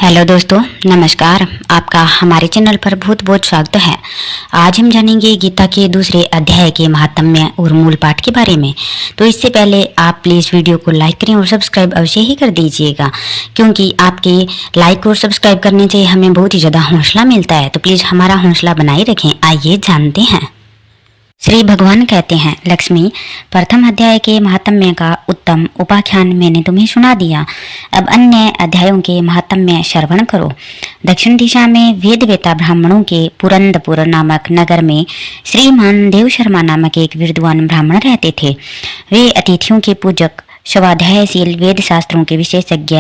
Hello दोस्तों, नमस्कार। आपका हमारे चैनल पर बहुत बहुत स्वागत है। आज हम जानेंगे गीता के दूसरे अध्याय के महात्म्य और मूल पाठ के बारे में। तो इससे पहले आप प्लीज़ वीडियो को लाइक करें और सब्सक्राइब अवश्य ही कर दीजिएगा, क्योंकि आपके लाइक और सब्सक्राइब करने से हमें बहुत ही ज़्यादा हौसला मिलता है। तो प्लीज़ हमारा हौसला बनाए रखें। आइए जानते हैं। श्री भगवान कहते हैं, लक्ष्मी, प्रथम अध्याय के महात्म्य का उत्तम उपाख्यान मैंने तुम्हें सुना दिया। अब अन्य अध्यायों के महात्म्य श्रवण करो। दक्षिण दिशा में वेदवेता ब्राह्मणों के पुरंदपुर नामक नगर में श्रीमान देव शर्मा नामक एक विद्वान ब्राह्मण रहते थे। वे अतिथियों के पूजक, स्वाध्यायशील, वेद शास्त्रों के विशेषज्ञ,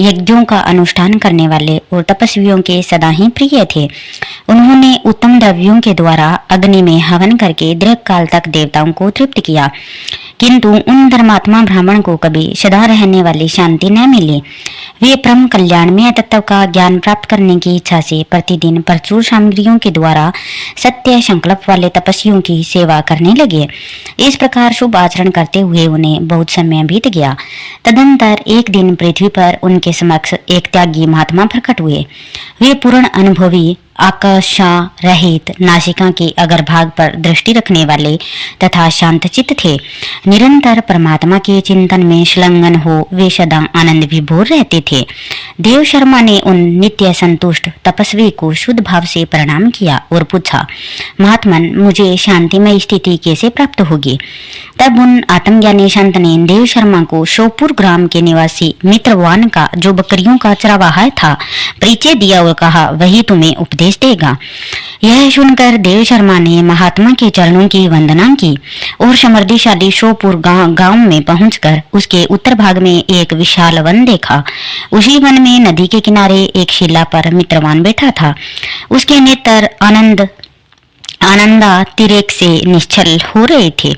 यज्ञों का अनुष्ठान करने वाले और तपस्वियों के सदा ही प्रिय थे। उन्होंने उत्तम द्रव्यों के द्वारा अग्नि में हवन करके दीर्घ काल तक देवताओं को तृप्त किया, किंतु उन धर्मात्मा ब्राह्मण को कभी सदा रहने वाली शांति न मिली। वे परम कल्याणमय तत्व का ज्ञान प्राप्त करने की इच्छा से प्रतिदिन प्रचुर सामग्रियों के द्वारा सत्य संकल्प वाले तपस्वियों की सेवा करने लगे। इस प्रकार शुभ आचरण करते हुए उन्हें बहुत समय बीत गया। तदंतर एक दिन पृथ्वी पर उनके समक्ष एक त्यागी महात्मा प्रकट हुए। वे पूर्ण अनुभवी, आकाशा रहित, नासिका के अग्रभाग पर दृष्टि रखने वाले तथा शांतचित्त थे। निरंतर परमात्मा के चिंतन में संलग्न हो वे सदा आनंद विभोर रहते थे। देव शर्मा ने उन नित्य संतुष्ट तपस्वी को शुद्ध भाव से प्रणाम किया और पूछा, महात्मन, मुझे शांतिमय स्थिति कैसे प्राप्त होगी? तब उन आत्मज्ञानी संत ने देव शर्मा को शोपुर ग्राम के निवासी मित्रवान का, जो बकरियों का चरवाहा था, परिचय दिया और कहा, वही तुम्हें उपदेश देगा। यह सुनकर देव शर्मा ने महात्मा के चरणों की वंदना की और समृद्धिशाली शोपुर गांव में पहुंचकर उसके उत्तर भाग में एक विशाल वन देखा। उसी वन में नदी के किनारे एक शिला पर मित्रवान बैठा था। उसके नेत्र आनंदातिरेक से निश्चल हो रहे थे।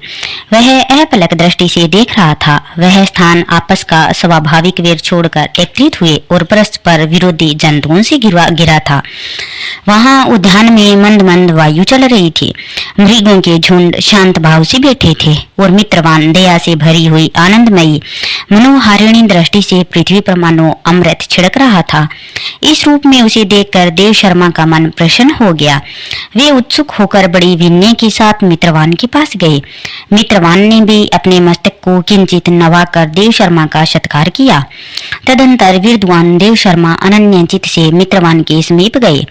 वह अपलक दृष्टि से देख रहा था। वह स्थान आपस का स्वाभाविक वेर छोड़कर एकत्रित हुए और परस्पर विरोधी जंतुओं से घिरा था। वहां उद्यान में मंद मंद वायु चल रही थी। मृगों के झुंड शांत भाव से बैठे थे और मित्रवान दया से भरी हुई आनंदमयी मनोहारिणी दृष्टि से पृथ्वी पर मानो अमृत छिड़क रहा था। इस रूप में उसे देखकर देव शर्मा का मन प्रसन्न हो गया। वे उत्सुक होकर बड़ी विनय के साथ मित्रवान के पास गए। मित्रवान ने भी अपने मस्तक को किंचित नवाकर देव शर्मा का सत्कार किया। तदंतर विद्वान देव शर्मा अनन्य चित्त से मित्रवान के समीप गए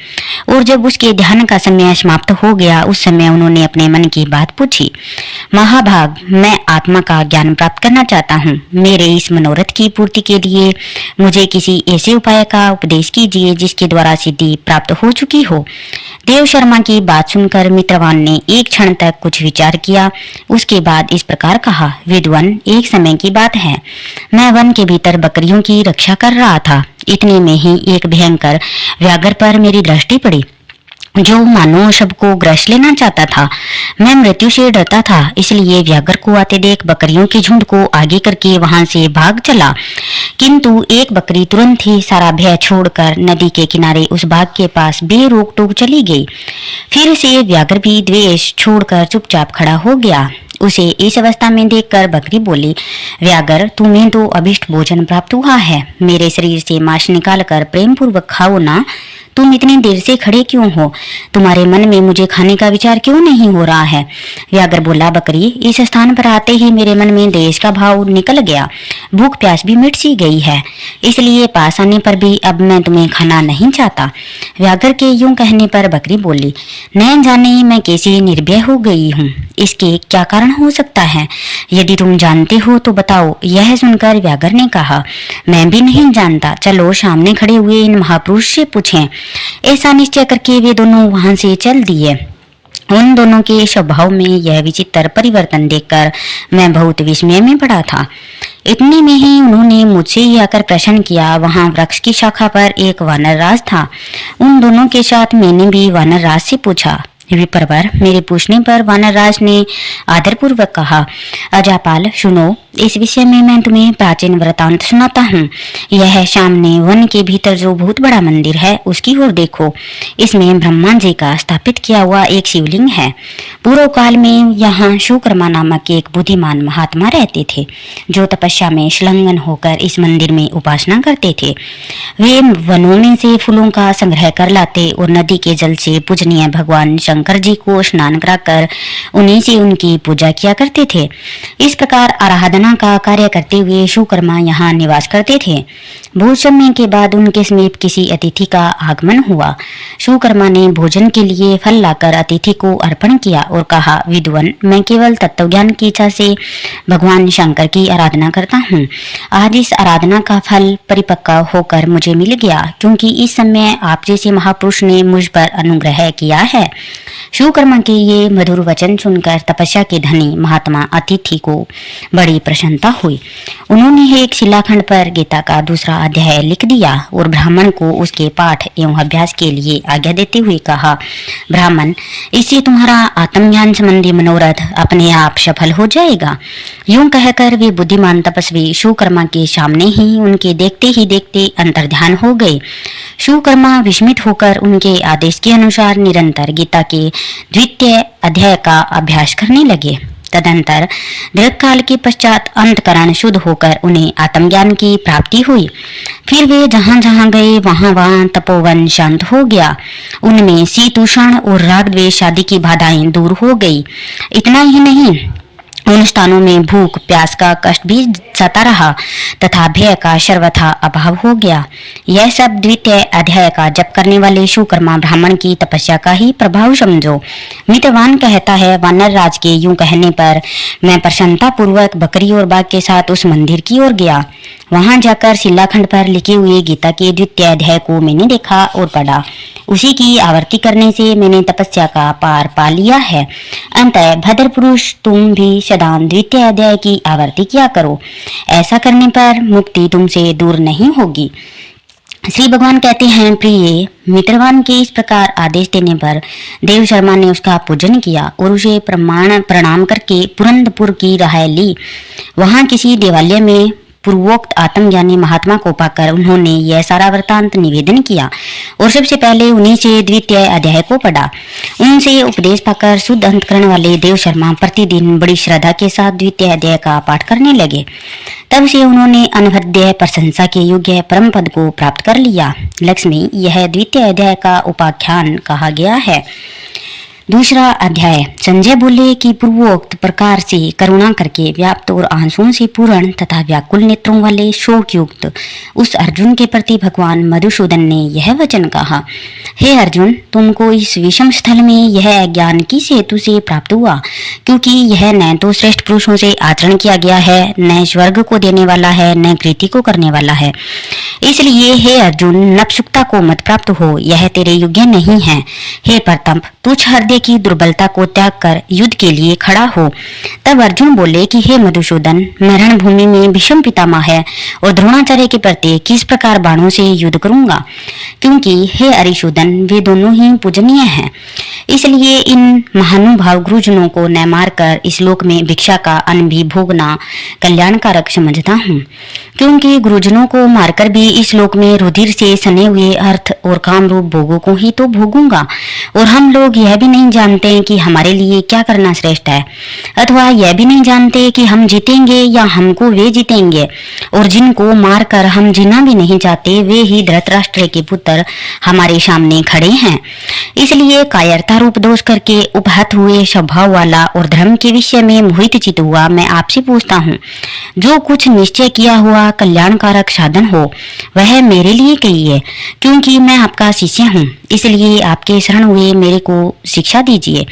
और जब उसके ध्यान का समय समाप्त हो गया, उस समय उन्होंने अपने मन की बात पूछी। महाभाग, मैं आत्मा का ज्ञान प्राप्त करना चाहता हूँ। मेरे इस मनोरथ की पूर्ति के लिए मुझे किसी ऐसे उपाय का उपदेश कीजिए जिसके द्वारा सिद्धि प्राप्त हो चुकी हो। देव शर्मा की बात सुनकर मित्रवान ने एक क्षण तक कुछ विचार किया। उसके बाद इस प्रकार कहा, विद्वान, एक समय की बात है, मैं वन के भीतर बकरियों की रक्षा कर रहा था। इतने में ही एक भयंकर व्याघ्र पर मेरी दृष्टि पड़ी, जो मानो सबको ग्रस लेना चाहता था। मैं मृत्यु से डरता था, इसलिए व्याघ्र को आते देख बकरियों के झुंड को आगे करके वहां से भाग चला, किंतु एक बकरी तुरंत ही सारा भय छोड़कर नदी के किनारे उस बाघ के पास बेरोक टोक चली गई। फिर से व्याघ्र भी द्वेष छोड़कर चुपचाप खड़ा हो गया। उसे इस अवस्था में देखकर बकरी बोली, व्याघ्र, तुम्हें तो अभिष्ट भोजन प्राप्त हुआ है। मेरे शरीर से मांस निकालकर प्रेम पूर्वक खाओ ना। तुम इतनी देर से खड़े क्यों हो? तुम्हारे मन में मुझे खाने का विचार क्यों नहीं हो रहा है? व्याघ्र बोला, बकरी, इस स्थान पर आते ही मेरे मन में देश का भाव निकल गया। भूख प्यास भी मिट सी गई है, इसलिए पास आने पर भी अब मैं तुम्हें खाना नहीं चाहता। व्याघ्र के यूं कहने पर बकरी बोली, न जाने मैं कैसी निर्भय हो गई हूँ। इसके क्या कारण हो सकता है? यदि तुम जानते हो तो बताओ। यह सुनकर व्याघ्र ने कहा, मैं भी नहीं जानता। चलो सामने खड़े हुए इन महापुरुष से पूछें। ऐसा निश्चय करके वे दोनों वहां से चल दिए। उन दोनों के स्वभाव में यह विचित्र परिवर्तन देखकर मैं बहुत विस्मय में पड़ा था। इतने में ही उन्होंने मुझसे ही आकर प्रश्न किया। वहां वृक्ष की शाखा पर एक वानर राज था। उन दोनों के साथ मैंने भी वानर राज से पूछा, विप्रवर मेरे पूछने पर वानरराज ने आदरपूर्वक कहा, अजापाल सुनो, इस विषय में मैं तुम्हें प्राचीन वृतांत सुनाता हूँ। यह सामने वन के भीतर जो बहुत बड़ा मंदिर है उसकी ओर देखो। इसमें ब्रह्मा जी का स्थापित किया हुआ एक शिवलिंग है। पूर्व काल में यहाँ शुकर्मा नामक एक बुद्धिमान महात्मा रहते थे, जो तपस्या में संलग्न होकर इस मंदिर में उपासना करते थे। वे वनों में से फूलों का संग्रह कर लाते और नदी के जल से पूजनीय भगवान शंकर जी को स्नान कराकर उन्हीं से उनकी पूजा किया करते थे। इस प्रकार आराधना का कार्य करते हुए शुकर्मा यहाँ निवास करते थे। बहुत समय के बाद उनके समीप किसी अतिथि का आगमन हुआ। शुकर्मा ने भोजन के लिए फल लाकर अतिथि को अर्पण किया और कहा, विद्वान, मैं केवल तत्वज्ञान की इच्छा से भगवान शंकर की आराधना करता हूँ। आज इस आराधना का फल परिपक्व होकर मुझे मिल गया, क्योंकि इस समय आप जैसे महापुरुष ने मुझ पर अनुग्रह किया है। शुकर्मा के ये मधुर वचन सुनकर तपस्या के धनी महात्मा अतिथि को बड़ी प्रसन्नता हुई। उन्होंने एक शिलाखंड पर गीता का दूसरा अध्याय लिख दिया और ब्राह्मण को उसके पाठ एवं अभ्यास के लिए आज्ञा देते हुए कहा, ब्राह्मण, इससे तुम्हारा आत्मज्ञान संबंधी मनोरथ अपने आप सफल हो जाएगा। यूं कहकर वे बुद्धिमान तपस्वी शुकर्मा के सामने ही उनके देखते ही देखते अंतर्ध्यान हो गए। शुकर्मा विस्मित होकर उनके आदेश के अनुसार निरंतर गीता के द्वितीय अध्याय का अभ्यास करने लगे। तदंतर दीर्घकाल के पश्चात अंतकरण शुद्ध होकर उन्हें आत्मज्ञान की प्राप्ति हुई। फिर वे जहाँ जहाँ गए वहाँ तपोवन शांत हो गया। उनमें शीत उष्ण और राग द्वेष आदि की बाधाएं दूर हो गई। इतना ही नहीं, उन स्थानों में भूख प्यास का कष्ट भी सता रहा तथा भय का सर्वथा अभाव हो गया। यह सब द्वितीय अध्याय का जप करने वाले शुकर्मा ब्राह्मण की तपस्या का ही प्रभाव समझो। मितवान कहता है, वानर राज के यूं कहने पर मैं प्रसन्नता पूर्वक बकरी और बाघ के साथ उस मंदिर की ओर गया। वहां जाकर शिलाखंड पर लिखे हुए गीता के द्वितीय अध्याय को मैंने देखा और पढ़ा। उसी की आवृत्ति करने से मैंने तपस्या का पार पा लिया है। अंतः भद्र पुरुष, तुम भी सदा द्वितीय अध्याय की आवृत्ति किया करो। ऐसा करने पर मुक्ति तुमसे दूर नहीं होगी। श्री भगवान कहते हैं, प्रिय मित्रवान के इस प्रकार आदेश देने पर देव शर्मा ने उसका पूजन किया और उसे प्रणाम करके पुरंदपुर की राह ली। वहां किसी देवालय में पूर्वोक्त आत्मज्ञानी महात्मा को पाकर उन्होंने यह सारा वृतांत निवेदन किया और सबसे पहले उन्हीं से द्वितीय अध्याय को पढ़ा। उनसे उपदेश पाकर शुद्ध अंतकरण वाले देव शर्मा प्रतिदिन बड़ी श्रद्धा के साथ द्वितीय अध्याय का पाठ करने लगे। तब से उन्होंने अनवद्य प्रशंसा के योग्य परम पद को प्राप्त कर लिया। लक्ष्मी, यह द्वितीय अध्याय का उपाख्यान कहा गया है। दूसरा अध्याय। संजय बोले कि पूर्वोक्त प्रकार से करुणा करके व्याप्त और आंसुओं से पूर्ण तथा व्याकुल नेत्रों वाले शोक युक्त उस अर्जुन के प्रति भगवान मधुसूदन ने यह वचन कहा, हे अर्जुन, तुमको इस विषम स्थल में यह ज्ञान किस हेतु से प्राप्त हुआ? क्योंकि यह न तो श्रेष्ठ पुरुषों से आचरण किया गया है, न स्वर्ग को देने वाला है, न कृति को करने वाला है। इसलिए हे अर्जुन, नपुंसकता को मत प्राप्त हो, यह तेरे योग्य नहीं है। हे प्रताप, तुच्छ हृदय की दुर्बलता को त्याग कर युद्ध के लिए खड़ा हो। तब अर्जुन बोले कि हे मधुसूदन, मैं रणभूमि में भीष्म पितामह है और द्रोणाचार्य के प्रति किस प्रकार बाणों से युद्ध करूंगा? क्योंकि हे अरिशूदन, वे दोनों ही पूजनीय हैं। इसलिए इन महानुभाव गुरुजनों को न मारकर इस लोक में भिक्षा का अन्न भी भोगना कल्याणकारक समझता हूँ। क्योंकि गुरुजनों को मारकर भी इस लोक में रुधिर से सने हुए अर्थ और काम रूप भोगों को ही तो भोगूंगा। और हम लोग यह भी नहीं जानते कि हमारे लिए क्या करना श्रेष्ठ है, अथवा यह भी नहीं जानते कि हम जीतेंगे या हमको वे जीतेंगे। और जिनको मारकर हम जीना भी नहीं चाहते, वे ही धृतराष्ट्र के पुत्र हमारे सामने खड़े हैं। इसलिए कायरता रूप दोष करके उपहत हुए स्वभाव वाला और धर्म के विषय में मोहित चित हुआ मैं आपसे पूछता हूँ, जो कुछ निश्चय किया हुआ कल्याणकारक साधन हो वह मेरे लिए कहिए, क्योंकि मैं आपका शिष्य हूँ। इसलिए आपके शरण हुए मेरे को शिक्षा दीजिए।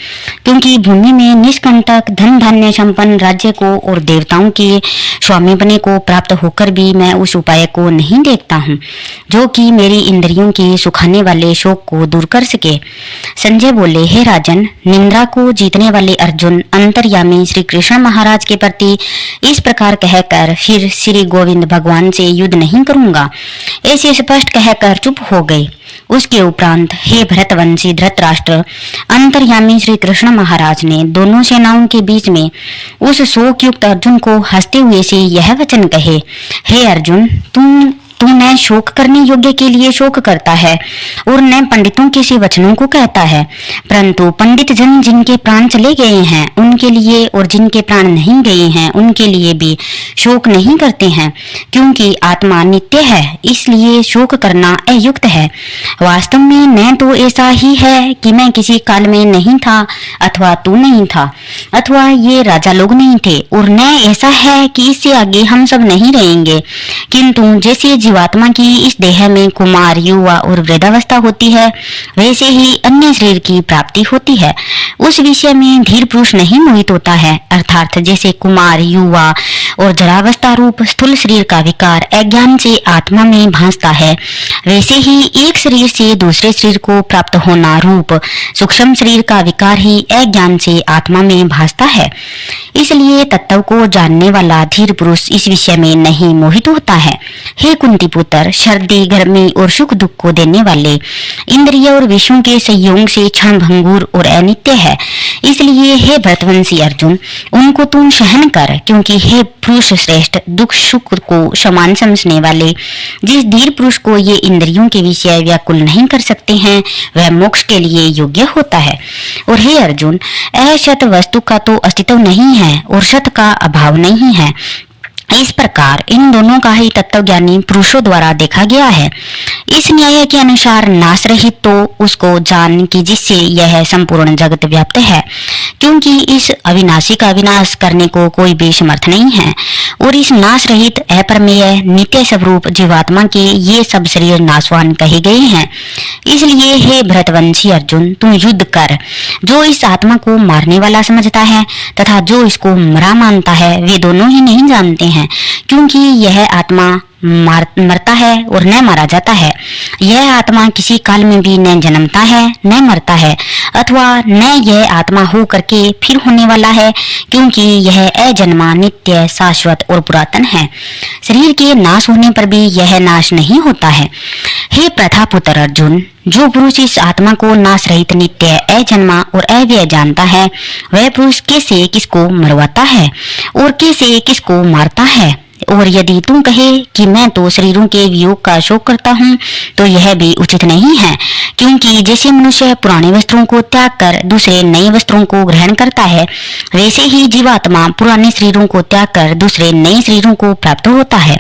क्योंकि भूमि में निष्कंटक धन धान्य संपन्न राज्य को और देवताओं के स्वामी बने को प्राप्त होकर भी मैं उस उपाय को नहीं देखता हूँ जो कि मेरी इंद्रियों के सुखाने वाले शोक को दूर कर सके। संजय बोले, हे राजन, निंद्रा को जीतने वाले अर्जुन अंतर्यामी श्री कृष्ण महाराज के प्रति इस प्रकार कहकर फिर श्री गोविंद भगवान से युद्ध नहीं करूंगा, ऐसे स्पष्ट कहकर चुप हो गए। उसके उपरांत हे भरतवंशी धृतराष्ट्र, अंतर्यामी श्री कृष्ण महाराज ने दोनों सेनाओं के बीच में उस शोक युक्त अर्जुन को हंसते हुए से यह वचन कहे, हे अर्जुन, तू न शोक करने योग्य के लिए शोक करता है और न पंडितों के से वचनों को कहता है, परंतु पंडित जन जिनके प्राण चले गए हैं उनके लिए और जिनके प्राण नहीं गए हैं उनके लिए भी शोक नहीं करते हैं, क्योंकि आत्मा नित्य है, इसलिए शोक करना अयुक्त है। वास्तव में न तो ऐसा ही है कि मैं किसी काल में नहीं था अथवा तू नहीं था अथवा ये राजा लोग नहीं थे, और न ऐसा है कि इससे आगे हम सब नहीं रहेंगे, किंतु जैसे जीवात्मा की इस देह में कुमार, युवा और वृद्धावस्था होती है, वैसे ही अन्य शरीर की प्राप्ति होती है। उस विषय में धीर पुरुष नहीं मोहित होता है, अर्थात जैसे कुमार, युवा और जरावस्था रूप स्थूल शरीर का विकार अज्ञान से आत्मा में भासता है, वैसे ही एक शरीर से दूसरे शरीर को प्राप्त होना रूप सूक्ष्म शरीर का विकार ही अज्ञान से आत्मा में भासता है। इसलिए तत्व को जानने वाला धीर पुरुष इस विषय में नहीं मोहित होता है। हे कुंती पुत्र, सर्दी, गर्मी और सुख दुख को देने वाले इंद्रिय और विषयों के संयोग से क्षण भंगुर और अनित्य है, इसलिए हे भरतवंशी अर्जुन, उनको तुम सहन कर, क्योंकि हे पुरुष श्रेष्ठ, दुख सुख को समान समझने वाले जिस धीर पुरुष को ये इंद्रियों के विषय व्याकुल नहीं कर सकते हैं वह मोक्ष के लिए योग्य होता है। और हे अर्जुन, असत वस्तु का तो अस्तित्व नहीं है और सत का अभाव नहीं है। इस प्रकार इन दोनों का ही तत्वज्ञानी पुरुषों द्वारा देखा गया है। इस न्याय के अनुसार नाश रहित तो उसको जान कि जिससे यह संपूर्ण जगत व्याप्त है, क्योंकि इस अविनाशी का विनाश करने को कोई भी समर्थ नहीं है, और इस नाश रहित अप्रमेय नित्य स्वरूप जीवात्मा के ये सब शरीर नाशवान कहे गए हैं। इसलिए हे भरतवंशी अर्जुन, तुम युद्ध कर। जो इस आत्मा को मारने वाला समझता है तथा जो इसको मरा मानता है, वे दोनों ही नहीं जानते हैं, क्योंकि यह आत्मा मरता है और न मारा जाता है। यह आत्मा किसी काल में भी न जन्मता है न मरता है, अथवा न यह आत्मा हो करके फिर होने वाला है, क्योंकि यह अजन्मा, नित्य, शाश्वत और पुरातन है। शरीर के नाश होने पर भी यह नाश नहीं होता है। हे प्रथापुत्र अर्जुन, जो पुरुष इस आत्मा को नाश रहित, नित्य, अजन्मा और अव्यय जानता है, वह पुरुष कैसे किसको मरवाता है और कैसे किसको मारता है। और यदि तुम कहे कि मैं तो शरीरों के वियोग का शोक करता हूँ, तो यह भी उचित नहीं है, क्योंकि जैसे मनुष्य पुराने वस्त्रों को त्याग कर दूसरे नए वस्त्रों को ग्रहण करता है, वैसे ही जीवात्मा पुराने शरीरों को त्याग कर दूसरे नए शरीरों को प्राप्त होता है।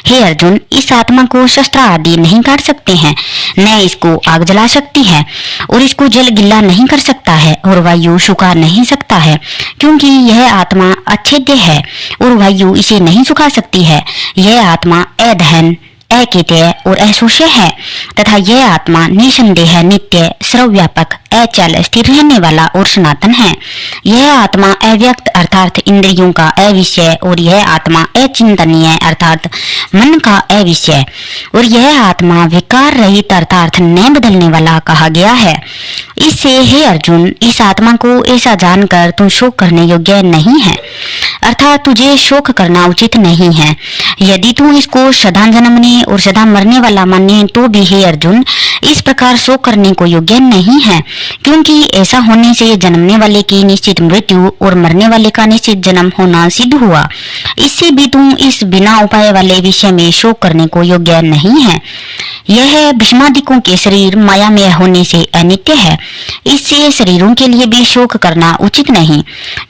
हे अर्जुन, इस आत्मा को शस्त्र आदि नहीं काट सकते हैं, न इसको आग जला सकती है, और इसको जल गिल्ला नहीं कर सकता है, और वायु सुखा नहीं सकता है, क्योंकि यह आत्मा अच्छेद्य है और वायु इसे नहीं सुखा सकती है। यह आत्मा अधन, अकेत्य और अशोष्य है, तथा यह आत्मा निसंदेह, नित्य, सर्वव्यापक, अचल, स्थिर रहने वाला और सनातन है। यह आत्मा अव्यक्त अर्थात इंद्रियों का अविषय, और यह आत्मा अचिंतनीय अर्थात मन का अविषय, और यह आत्मा विकार रहित अर्थात न बदलने वाला कहा गया है। इससे हे अर्जुन, इस आत्मा को ऐसा जानकर तू शोक करने योग्य नहीं है, अर्थात तुझे शोक करना उचित नहीं है। यदि तू इसको सदा जन्मने और सदा मरने वाला माने तो भी हे अर्जुन, इस प्रकार शोक करने को योग्य नहीं है, क्योंकि ऐसा होने से जन्मने वाले की निश्चित मृत्यु और मरने वाले का निश्चित जन्म होना सिद्ध हुआ। इससे भी तुम इस बिना उपाय वाले विषय में शोक करने को योग्य नहीं है। यह भीष्मादिकों के शरीर माया में होने से अनित्य है, इससे शरीरों के लिए भी शोक करना उचित नहीं,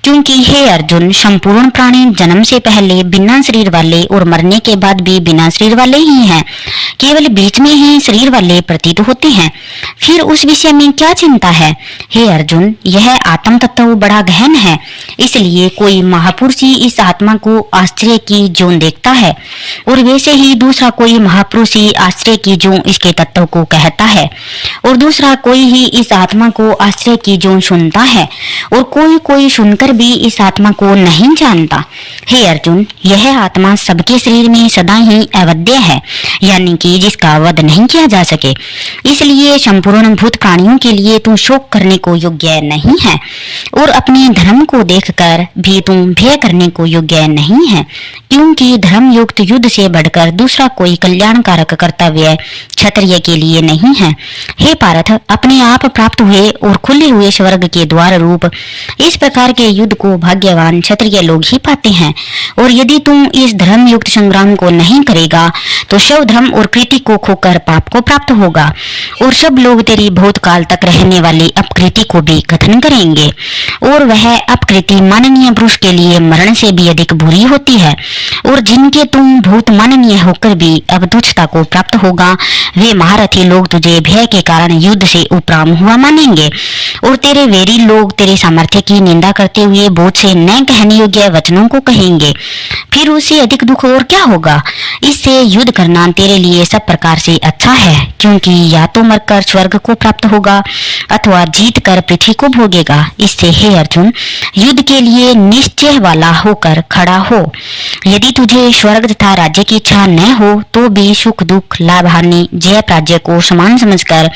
क्योंकि हे अर्जुन, संपूर्ण प्राणी जन्म से पहले बिना शरीर वाले और मरने के बाद भी बिना शरीर वाले ही हैं, केवल बीच में ही शरीर वाले प्रतीत होते हैं। फिर उस विषय में क्या चिंता है? हे अर्जुन, यह आत्म तत्व बड़ा गहन है, इसलिए कोई महापुरुष ही इस आत्मा को आश्चर्य की जोन देखता है, और वैसे ही दूसरा कोई महापुरुष ही आश्चर्य की जोन इसके तत्व को कहता है, और दूसरा कोई ही इस आत्मा को आश्चर्य की जोन सुनता है, और कोई सुनकर भी इस आत्मा को नहीं जानता। हे अर्जुन, यह आत्मा सबके शरीर में सदा ही अवध्य है, यानी कि जिसका वध नहीं किया जा सके। इसलिए संपूर्ण भूत प्राणियों के लिए तू शोक करने को योग्य नहीं है और अपने धर्म को देखकर भी तू भय करने को योग्य नहीं है, क्योंकि धर्म युक्त युद्ध से बढ़कर दूसरा कोई कल्याणकारक कर्तव्य क्षत्रिय के लिए नहीं है। हे पार्थ, अपने आप प्राप्त हुए और खुले हुए स्वर्ग के द्वार रूप इस प्रकार के युद्ध को भाग्यवान क्षत्रिय लोग ही पाते हैं, और यदि तुम इस धर्म युक्त संग्राम को नहीं करेगा तो शव धर्म और कृति को खोकर पाप को प्राप्त होगा, और सब लोग तेरी बहुत काल तक रहने वाली अपकृति को भी कथन करेंगे, और वह अपकृति माननीय पुरुष के लिए मरण से भी अधिक बुरी होती है, और जिनके तुम बहुत माननीय होकर भी अब तुच्छता को प्राप्त होगा, वे महारथी लोग तुझे भय के कारण युद्ध से उपराम हुआ मानेंगे, और तेरे वेरी लोग तेरे सामर्थ्य की निंदा करते हुए बहुत से न कहने योग्य वचनों को कहेंगे। फिर उससे अधिक दुख और क्या होगा। इससे युद्ध करना तेरे लिए सब प्रकार से अच्छा है, क्योंकि या तो मरकर स्वर्ग को प्राप्त होगा अथवा जीत कर पृथ्वी को भोगेगा। इससे हे अर्जुन, युद्ध के लिए निश्चय वाला होकर खड़ा हो। यदि तुझे स्वर्ग तथा राज्य की इच्छा न हो तो भी सुख दुख लाभ हानि जय पराजय को समान समझकर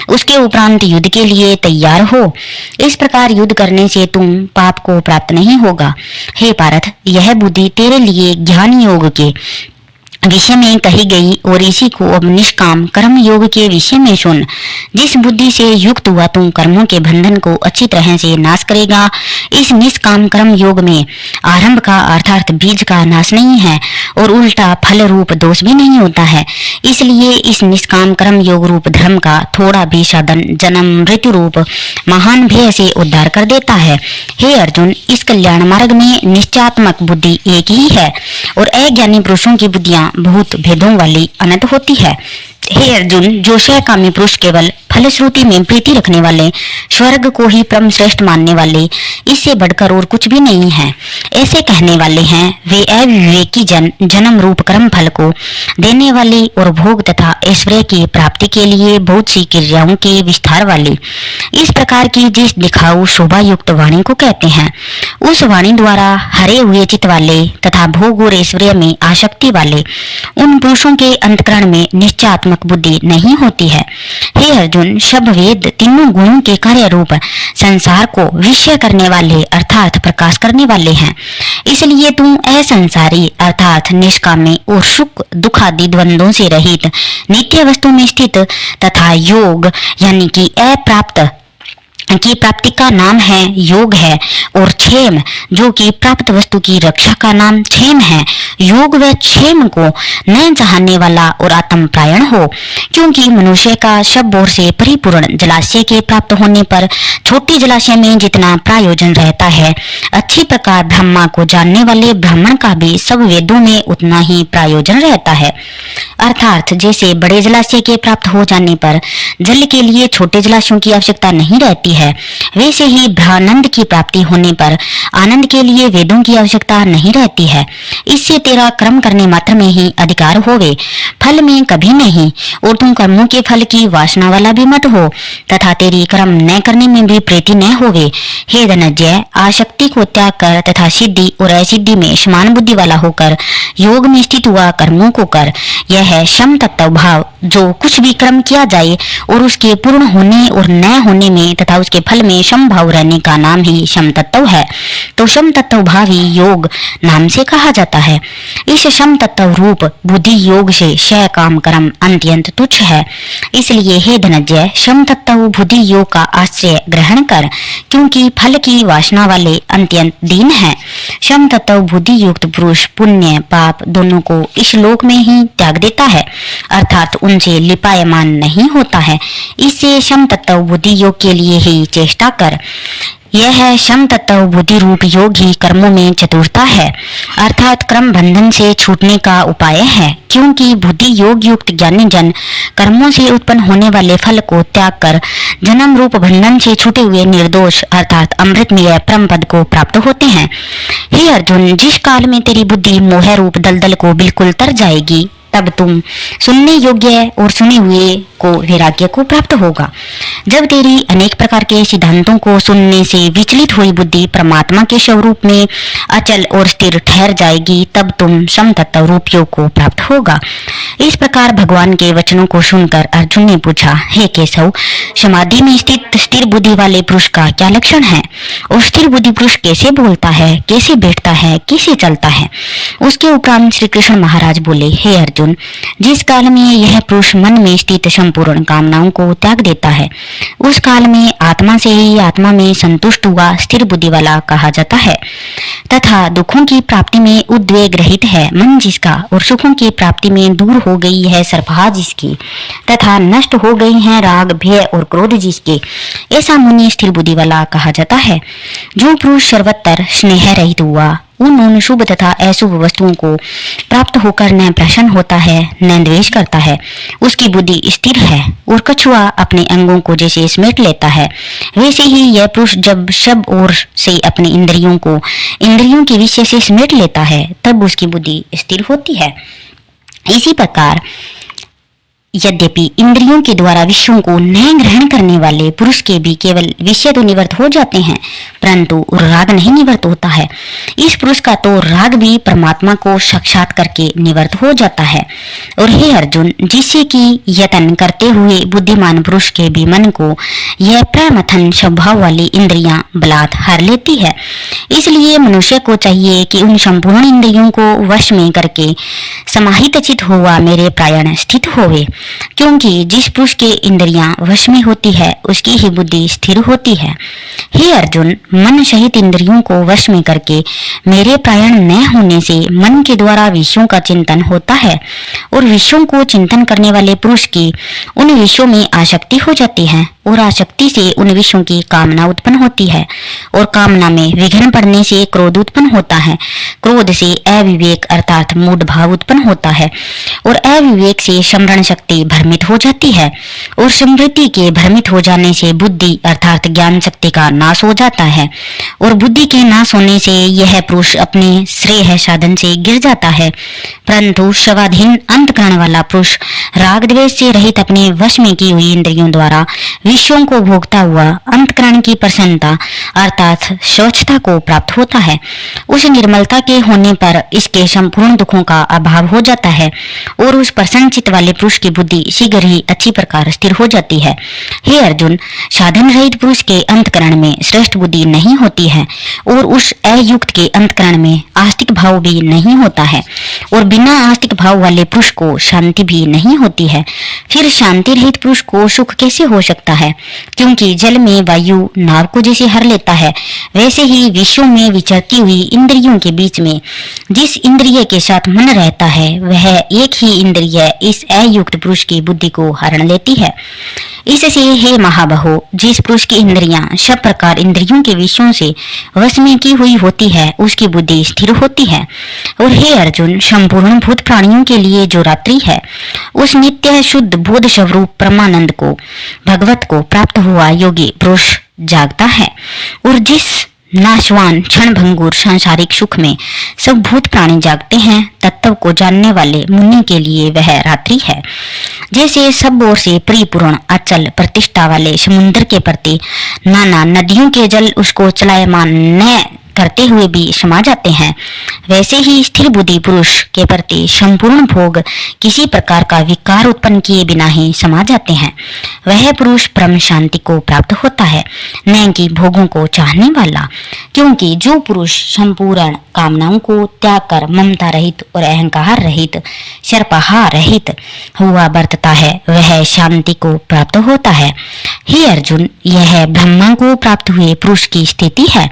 उसके उपरांत युद्ध के लिए तैयार हो। इस प्रकार युद्ध करने से तुम पाप को प्राप्त नहीं होगा। हे पार्थ, यह बुद्धि तेरे लिए ज्ञान योग के विषय में कही गई, और इसी को अब निष्काम कर्म योग के विषय में सुन। जिस बुद्धि से युक्त हुआ तुम कर्मों के बंधन को अच्छी तरह से नाश करेगा। इस निष्काम कर्म योग में आरंभ का अर्थात बीज का नाश नहीं है और उल्टा फल रूप दोष भी नहीं होता है। इसलिए इस निष्काम कर्म योग रूप धर्म का थोड़ा भी साधन जन्म मृत्यु रूप महान भय से उद्धार कर देता है। हे अर्जुन, इस कल्याण मार्ग में निश्चयात्मक बुद्धि एक ही है और अज्ञानी पुरुषों की बुद्धियां बहुत भेदों वाली अनंत होती है। हे अर्जुन, जो सहकामी पुरुष केवल फलश्रुति में प्रीति रखने वाले, स्वर्ग को ही परम श्रेष्ठ मानने वाले, इससे बढ़कर और कुछ भी नहीं है, ऐसे कहने वाले हैं, वे अविवेकी जन्म रूप कर्म फल को देने वाले और भोग तथा ऐश्वर्य की प्राप्ति के लिए बहुत सी क्रियाओं के विस्तार वाले। इस प्रकार की जिस दिखाऊ शोभा युक्त वाणी को कहते हैं, उस वाणी द्वारा हरे हुए चित्त वाले तथा भोग और ऐश्वर्य में आसक्ति वाले उन पुरुषों के अंतकरण में निश्चयात्मक बुद्धि नहीं होती है। हे अर्जुन, सब वेद तीनों गुणों के कार्य रूप संसार को विषय करने वाले अर्थात प्रकाश करने वाले हैं। इसलिए तुम असंसारी अर्थात निष्कामी और सुख दुख आदि द्वंद्वों से रहित नित्य वस्तु में स्थित तथा योग यानी कि अप्राप्त की प्राप्ति का नाम है योग है, और क्षेम जो कि प्राप्त वस्तु की रक्षा का नाम क्षेम है। योग व क्षेम को न चाहने वाला और आत्मप्रायण हो, क्योंकि मनुष्य का सब ओर से परिपूर्ण जलाशय के प्राप्त होने पर छोटी जलाशय में जितना प्रयोजन रहता है, अच्छी प्रकार ब्रह्मा को जानने वाले ब्राह्मण का भी सब वेदों में उतना ही प्रयोजन रहता है। अर्थात जैसे बड़े जलाशय के प्राप्त हो जाने पर जल के लिए छोटे जलाशयों की आवश्यकता नहीं रहती है, वैसे ही ब्रह्मानंद की प्राप्ति होने पर आनंद के लिए वेदों की आवश्यकता नहीं रहती है। इससे तेरा कर्म करने मात्र में ही अधिकार होवे, फल में कभी नहीं, और तुम कर्मों के फल की वासना वाला भी मत हो तथा तेरी कर्म न करने में भी प्रीति न होवे। हे धनंजय, आसक्ति को त्याग कर तथा सिद्धि और असिद्धि में समान बुद्धि वाला होकर योग में स्थित हुआ कर्मों को कर। यह है सम तत्व भाव। जो कुछ भी कर्म किया जाए और उसके पूर्ण होने और न होने में तथा उसके फल में समभाव रहने का नाम ही सम तत्व है, तो सम तत्व भाव ही योग नाम से कहा जाता है। इस सम तत्व रूप बुद्धि योग से क्षय काम कर्म अत्यंत तुच्छ है। इसलिए हे धनंजय, सम तत्व बुद्धि योग का आश्रय ग्रहण कर, क्योंकि फल की वासना वाले अत्यंत दीन है। सम तत्व बुद्धि युक्त पुरुष पुण्य पाप दोनों को इस लोक में ही त्याग देता है, अर्थात उनसे लिपायमान नहीं होता है। इससे सम तत्व बुद्धि योग के लिए ही चेष्टा कर। यह है सम तत्व बुद्धि रूप योग ही कर्मों में चतुरता है, अर्थात क्रम बंधन से छूटने का उपाय है, क्योंकि बुद्धि योग युक्त ज्ञानी जन कर्मों से उत्पन्न होने वाले फल को त्याग कर जन्म रूप बंधन से छूटे हुए निर्दोष अर्थात अमृतमय परम पद को प्राप्त होते हैं। हे अर्जुन, जिस काल में तेरी बुद्धि मोह रूप दलदल को बिल्कुल तर जाएगी तब तुम सुनने योग्य और सुने हुए को वैराग्य को प्राप्त होगा। जब तेरी अनेक प्रकार के सिद्धांतों को सुनने से विचलित हुई बुद्धि परमात्मा के स्वरूप में अचल और स्थिर ठहर जाएगी, तब तुम समतत्व रूप योग को प्राप्त होगा। इस प्रकार भगवान के वचनों को सुनकर अर्जुन ने पूछा, हे केशव, समाधि में स्थित स्थिर बुद्धि वाले पुरुष का क्या लक्षण है? और स्थिर बुद्धि पुरुष कैसे बोलता है, कैसे बैठता है, कैसे चलता है? उसके उपरांत श्री कृष्ण महाराज बोले, हे अर्जुन, जिस काल में यह पुरुष मन में स्थित संपूर्ण कामनाओं को त्याग देता है, उस काल में आत्मा से ही आत्मा में संतुष्ट हुआ स्थिर बुद्धि वाला कहा जाता है। तथा दुखों की प्राप्ति में उद्वेग रहित है मन जिसका, और सुखों की प्राप्ति में दूर हो गई है सरफा जिसकी, तथा नष्ट हो गई है राग, भय और क्रोध जिसके, ऐसा मुनि स्थिर बुद्धि वाला कहा जाता है। जो पुरुष सर्वत्र स्नेह रहित हुआ, उन शुभ तथा अशुभ वस्तुओं को प्राप्त होकर न प्रसन्न होता है, न द्वेष करता है, उसकी बुद्धि स्थिर है। और कछुआ अपने अंगों को जैसे समेट लेता है, वैसे ही यह पुरुष जब सब ओर से अपने इंद्रियों के विषय से समेट लेता है, तब उसकी बुद्धि स्थिर होती है। इसी प्रकार यद्यपि इंद्रियों के द्वारा विषयों को न ग्रहण करने वाले पुरुष के भी केवल विषय तो निवृत्त हो जाते हैं, परंतु राग नहीं निवृत्त होता है। इस पुरुष का तो राग भी परमात्मा को साक्षात करके निवृत्त हो जाता है। और हे अर्जुन, जिससे कि यत्न करते हुए बुद्धिमान पुरुष के भी मन को यह प्रमथन स्वभाव वाली इंद्रियां बलात् हार लेती है। इसलिए मनुष्य को चाहिए कि उन संपूर्ण इंद्रियों को वश में करके समाहित चित हुआ मेरे प्रायण स्थित होवे, क्योंकि जिस पुरुष के इंद्रियां वश में होती है, उसकी ही बुद्धि स्थिर होती है। हे अर्जुन, मन सहित इंद्रियों को वश में करके मेरे प्रायण न होने से मन के द्वारा विषयों का चिंतन होता है, और विषयों को चिंतन करने वाले पुरुष की उन विषयों में आसक्ति हो जाती है, और आसक्ति से उन विषयों की कामना उत्पन्न होती है, और कामना में विघ्न पड़ने से क्रोध उत्पन्न होता है, क्रोध से अविवेक अर्थात मूढ़ भाव उत्पन्न होता है, और अविवेक से स्मरण शक्ति भ्रमित हो जाती है, और स्मृति के भ्रमित हो जाने से बुद्धि अर्थात ज्ञान शक्ति का नाश हो जाता है, और बुद्धि के नाश होने से यह पुरुष अपने श्रेय साधन से गिर जाता है। परंतु स्वाधीन अंतःकरण वाला पुरुष राग द्वेष से रहित अपने वश में की हुई इंद्रियों द्वारा विषयों को भोगता हुआ अंतःकरण की प्रसन्नता अर्थात स्वच्छता को प्राप्त होता है। उस निर्मलता के होने पर इसके संपूर्ण दुखों का अभाव हो जाता है, और उस प्रसन्न चित्त वाले पुरुष की बुद्धि शीघ्र ही अच्छी प्रकार स्थिर हो जाती है। हे अर्जुन, साधन रहित पुरुष के अंतःकरण में श्रेष्ठ बुद्धि नहीं होती है, और उस अयुक्त के अंतःकरण में आस्तिक भाव भी नहीं होता है, और बिना आस्तिक भाव वाले पुरुष को शांति भी नहीं होती है। फिर शांति रहित पुरुष को सुख कैसे हो सकता है? क्योंकि जल में वायु नाव को जैसे हर लेता है, वैसे ही विषयों में विचरती हुई इंद्रियों के बीच में जिस इंद्रिय के साथ मन रहता है, वह एक ही इंद्रिय इस अयुक्त पुरुष की बुद्धि को हरण लेती है। इससे हे महाबाहो, जिस पुरुष की इंद्रियां सब प्रकार इंद्रियों के विषयों से वश में की हुई होती है, उसकी बुद्धि स्थिर होती है। और हे अर्जुन, संपूर्ण भूत प्राणियों के लिए जो रात्रि है, उस नित्य शुद्ध बोध स्वरूप परमानंद को भगवत को प्राप्त हुआ योगी पुरुष जागता है, और जिस नाशवान क्षण भंगुर सांसारिक सुख में सब भूत प्राणी जागते हैं, तत्व को जानने वाले मुनि के लिए वह रात्रि है। जैसे सब ओर से परिपूर्ण अचल प्रतिष्ठा वाले समुद्र के प्रति नाना नदियों के जल उसको चलायमान न करते हुए भी समा जाते हैं, वैसे ही स्थिर बुद्धि पुरुष के प्रति संपूर्ण भोग किसी प्रकार का विकार उत्पन्न किए बिना ही समा जाते हैं। वह पुरुष परम शांति को प्राप्त होता है, न कि भोगों को चाहने वाला। क्योंकि जो पुरुष संपूर्ण कामनाओं को त्याग कर ममता रहित और अहंकार रहित शर्पहा रहित हुआ बरतता है, वह शांति को प्राप्त होता है। हे अर्जुन, यह ब्रह्मा को प्राप्त हुए पुरुष की स्थिति है।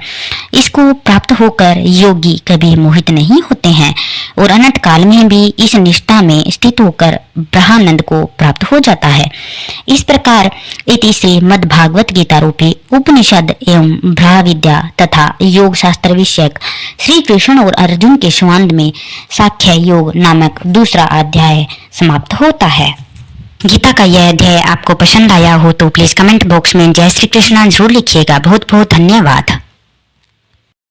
इसको प्राप्त होकर योगी कभी मोहित नहीं होते हैं, और अनंत काल में भी इस निष्ठा में स्थित होकर ब्रह्मानंद को प्राप्त हो जाता है। इस प्रकार इति से मद भागवत गीता रूपी उपनिषद एवं ब्रह्म विद्या तथा योग शास्त्र विषयक श्री कृष्ण और अर्जुन के संवाद में साख्य योग नामक दूसरा अध्याय समाप्त होता है। गीता का यह अध्याय आपको पसंद आया हो तो प्लीज कमेंट बॉक्स में जय श्री कृष्ण जरूर लिखिएगा। बहुत बहुत धन्यवाद।